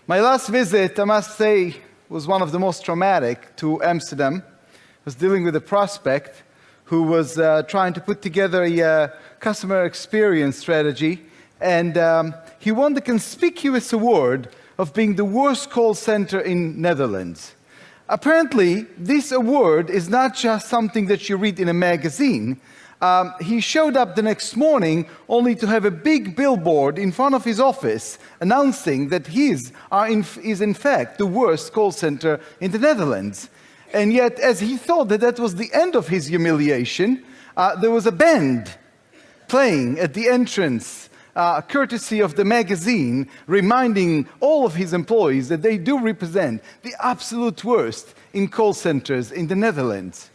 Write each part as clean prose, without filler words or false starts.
My last visit, I must say, was one of the most traumatic to Amsterdam. I was dealing with a prospect who was trying to put together a customer experience strategy, and he won the conspicuous award of being the worst call center in Netherlands. Apparently, this award is not just something that you read in a magazine. He showed up the next morning only to have a big billboard in front of his office announcing that his is in fact the worst call center in the Netherlands. And yet, as he thought that that was the end of his humiliation, there was a band playing at the entrance, courtesy of the magazine, reminding all of his employees that they do represent the absolute worst in call centers in the Netherlands.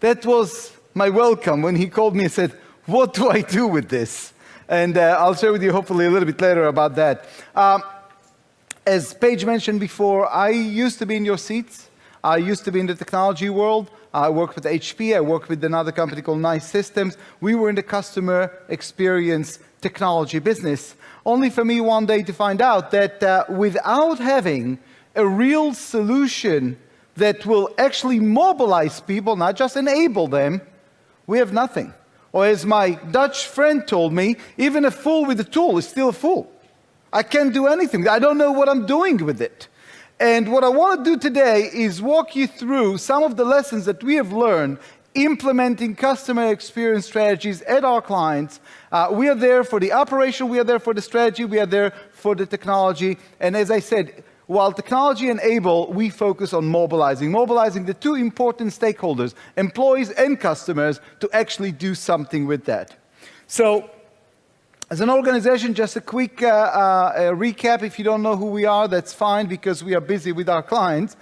That was my welcome when he called me and said, "What do I do with this?" And I'll share with you hopefully a little bit later about that. As Paige mentioned before, I used to be in your seats. I used to be in the technology world. I worked with HP. I worked with another company called Nice Systems. We were in the customer experience technology business. Only for me one day to find out that without having a real solution that will actually mobilize people, not just enable them, we have nothing. Or as my Dutch friend told me, even a fool with a tool is still a fool. I can't do anything. I don't know what I'm doing with it. And what I want to do today is walk you through some of the lessons that we have learned implementing customer experience strategies at our clients. We are there for the operation, we are there for the strategy, we are there for the technology. And as I said, while technology enable, we focus on mobilizing the two important stakeholders, employees and customers, to actually do something with that. So, as an organization, just a quick recap. If you don't know who we are, that's fine, because we are busy with our clients.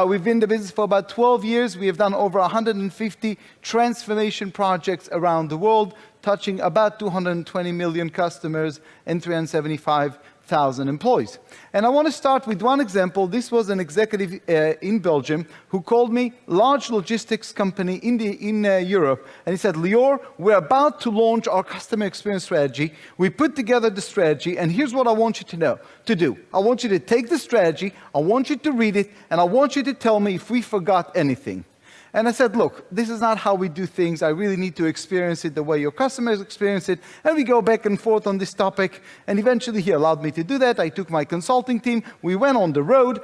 We've been in the business for about 12 years. We have done over 150 transformation projects around the world, touching about 220 million customers and 375,000 employees. And I want to start with one example. This was an executive in Belgium who called me, large logistics company in Europe, and he said, "Lior, we're about to launch our customer experience strategy. We put together the strategy, and here's what I want you to do. I want you to take the strategy, I want you to read it, and I want you to tell me if we forgot anything." And I said, "Look, this is not how we do things. I really need to experience it the way your customers experience it." And we go back and forth on this topic. And eventually he allowed me to do that. I took my consulting team. We went on the road.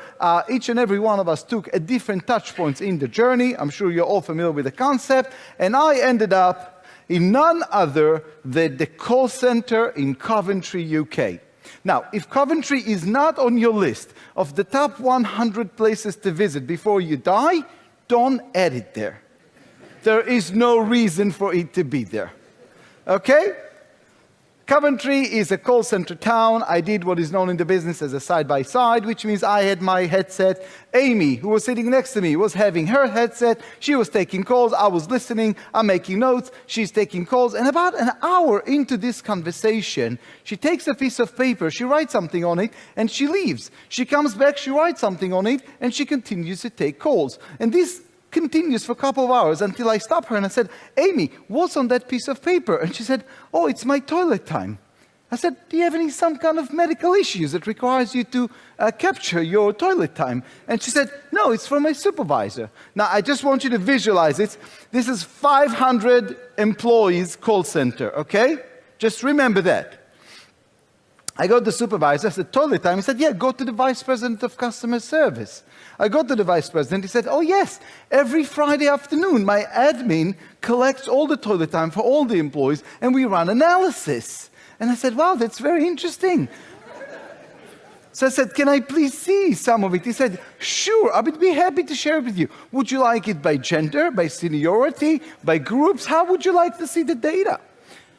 Each and every one of us took a different touch points in the journey. I'm sure you're all familiar with the concept. And I ended up in none other than the call center in Coventry, UK. Now, if Coventry is not on your list of the top 100 places to visit before you die, don't add it there. There is no reason for it to be there. Okay? Coventry is a call center town. I did what is known in the business as a side-by-side, which means I had my headset. Amy, who was sitting next to me, was having her headset. She was taking calls. I was listening. I'm making notes. She's taking calls. And about an hour into this conversation, she takes a piece of paper, she writes something on it, and she leaves. She comes back, she writes something on it, and she continues to take calls. And this continues for a couple of hours until I stopped her and I said, "Amy, what's on that piece of paper?" And she said, "Oh, it's my toilet time." I said, "Do you have some kind of medical issues that requires you to capture your toilet time?" And she said, "No, it's from my supervisor." Now, I just want you to visualize it. This is 500 employees call center, okay? Just remember that. I go to the supervisor, I said, "Toilet time?" He said, "Yeah, go to the vice president of customer service." I go to the vice president, he said, "Oh yes, every Friday afternoon my admin collects all the toilet time for all the employees and we run analysis." And I said, "Wow, that's very interesting." So I said, "Can I please see some of it?" He said, "Sure, I would be happy to share it with you. Would you like it by gender, by seniority, by groups? How would you like to see the data?"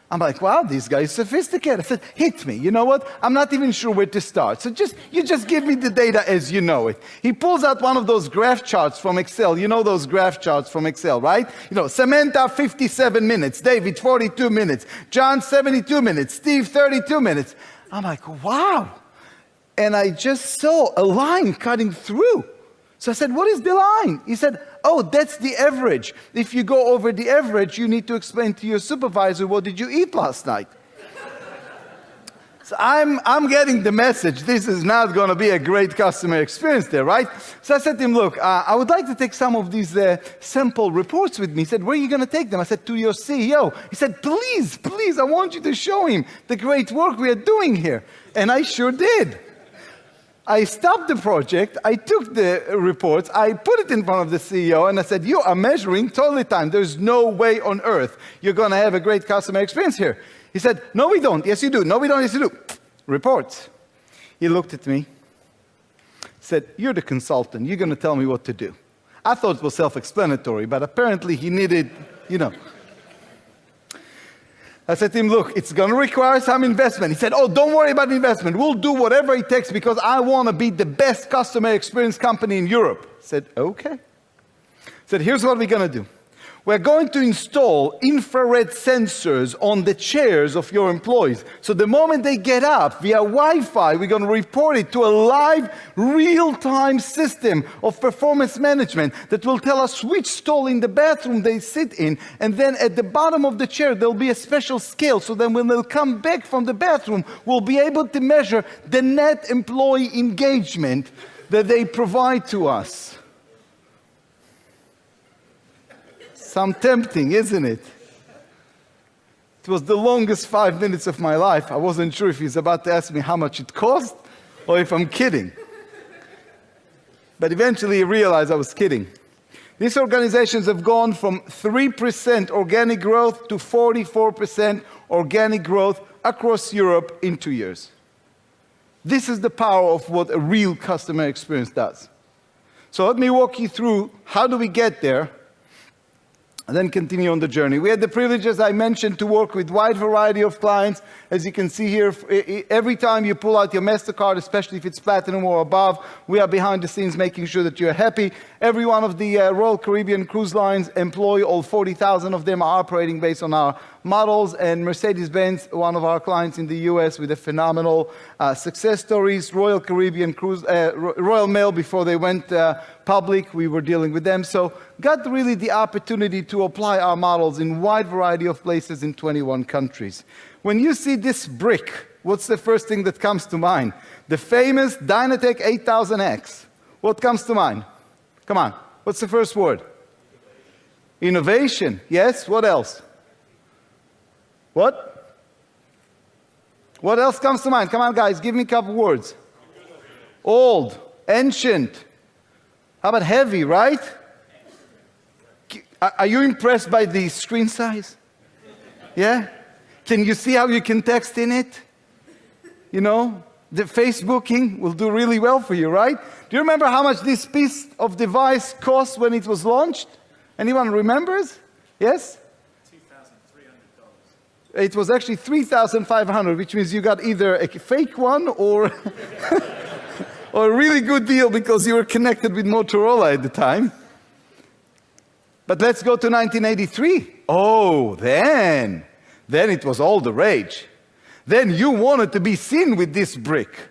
I'm like, "Wow, this guy is sophisticated." I said, "Hit me. You know what? I'm not even sure where to start. So you just give me the data as you know it." He pulls out one of those graph charts from Excel. You know those graph charts from Excel, right? You know, Samantha, 57 minutes. David, 42 minutes. John, 72 minutes. Steve, 32 minutes. I'm like, wow. And I just saw a line cutting through. So I said, "What is the line?" He said, "Oh, that's the average. If you go over the average, you need to explain to your supervisor, what did you eat last night?" So I'm getting the message. This is not going to be a great customer experience there, right? So I said to him, look, I would like to take some of these sample reports with me. He said, where are you going to take them? I said, to your CEO. He said, please, please, I want you to show him the great work we are doing here. And I sure did. I stopped the project, I took the reports, I put it in front of the CEO, and I said, you are measuring totally time. There's no way on earth you're going to have a great customer experience here. He said, no, we don't. Yes, you do. No, we don't. Yes, you do. Reports. He looked at me, said, you're the consultant. You're going to tell me what to do. I thought it was self-explanatory, but apparently he needed, I said to him, look, it's going to require some investment. He said, oh, don't worry about investment. We'll do whatever it takes because I want to be the best customer experience company in Europe. I said, okay. I said, here's what we're going to do. We're going to install infrared sensors on the chairs of your employees. So the moment they get up via Wi-Fi, we're going to report it to a live, real-time system of performance management that will tell us which stall in the bathroom they sit in. And then at the bottom of the chair, there'll be a special scale. So then when they'll come back from the bathroom, we'll be able to measure the net employee engagement that they provide to us. Some tempting, isn't it? It was the longest 5 minutes of my life. I wasn't sure if he's about to ask me how much it cost or if I'm kidding. But eventually he realized I was kidding. These organizations have gone from 3% organic growth to 44% organic growth across Europe in 2 years. This is the power of what a real customer experience does. So let me walk you through how do we get there, and then continue on the journey. We had the privilege, as I mentioned, to work with a wide variety of clients. As you can see here, every time you pull out your MasterCard, especially if it's platinum or above, we are behind the scenes making sure that you're happy. Every one of the Royal Caribbean cruise lines employ, all 40,000 of them are operating based on our models, and Mercedes-Benz, one of our clients in the US with a phenomenal success stories. Royal Caribbean cruise, Royal Mail, before they went public, we were dealing with them. So got really the opportunity to apply our models in a wide variety of places in 21 countries. When you see this brick, what's the first thing that comes to mind? The famous Dynatec 8000X. What comes to mind? Come on, what's the first word? Innovation. Yes, what else? What? What else comes to mind? Come on, guys, give me a couple words. Old, ancient. How about heavy, right? Are you impressed by the screen size? Yeah? Can you see how you can text in it? You know, the Facebooking will do really well for you, right? Do you remember how much this piece of device cost when it was launched? Anyone remembers? Yes? $2,300. It was actually $3,500, which means you got either a fake one or or a really good deal because you were connected with Motorola at the time. But let's go to 1983. Oh, then it was all the rage. Then you wanted to be seen with this brick.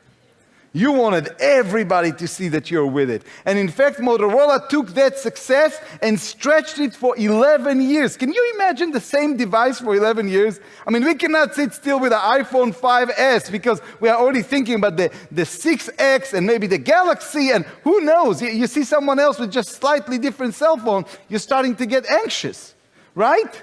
You wanted everybody to see that you're with it. And in fact, Motorola took that success and stretched it for 11 years. Can you imagine the same device for 11 years? I mean, we cannot sit still with the iPhone 5S because we are already thinking about the 6X and maybe the Galaxy, and who knows? You see someone else with just slightly different cell phone, you're starting to get anxious, right?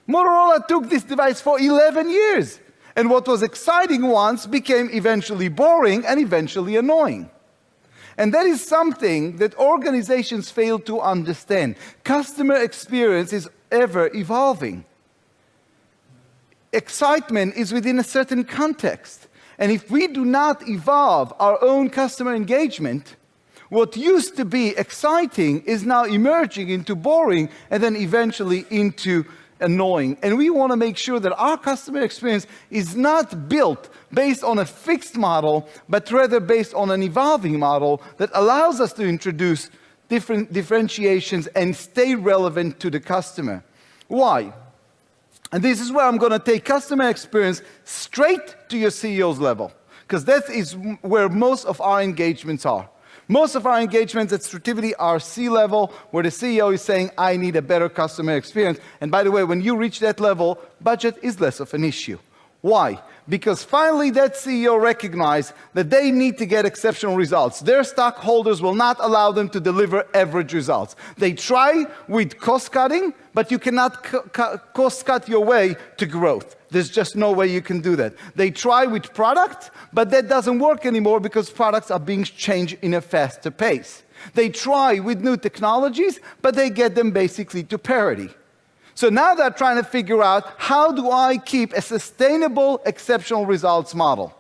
Motorola took this device for 11 years. And what was exciting once became eventually boring and eventually annoying. And that is something that organizations fail to understand. Customer experience is ever evolving. Excitement is within a certain context. And if we do not evolve our own customer engagement, what used to be exciting is now emerging into boring and then eventually into annoying. And we want to make sure that our customer experience is not built based on a fixed model, but rather based on an evolving model that allows us to introduce different differentiations and stay relevant to the customer. Why? And this is where I'm going to take customer experience straight to your CEO's level, because that is where most of our engagements are. Most of our engagements at Strativity are C-level, where the CEO is saying, I need a better customer experience. And by the way, when you reach that level, budget is less of an issue. Why? Because finally that CEO recognized that they need to get exceptional results. Their stockholders will not allow them to deliver average results. They try with cost cutting, but you cannot cost cut your way to growth. There's just no way you can do that. They try with product, but that doesn't work anymore because products are being changed in a faster pace. They try with new technologies, but they get them basically to parity. So now they're trying to figure out, how do I keep a sustainable exceptional results model?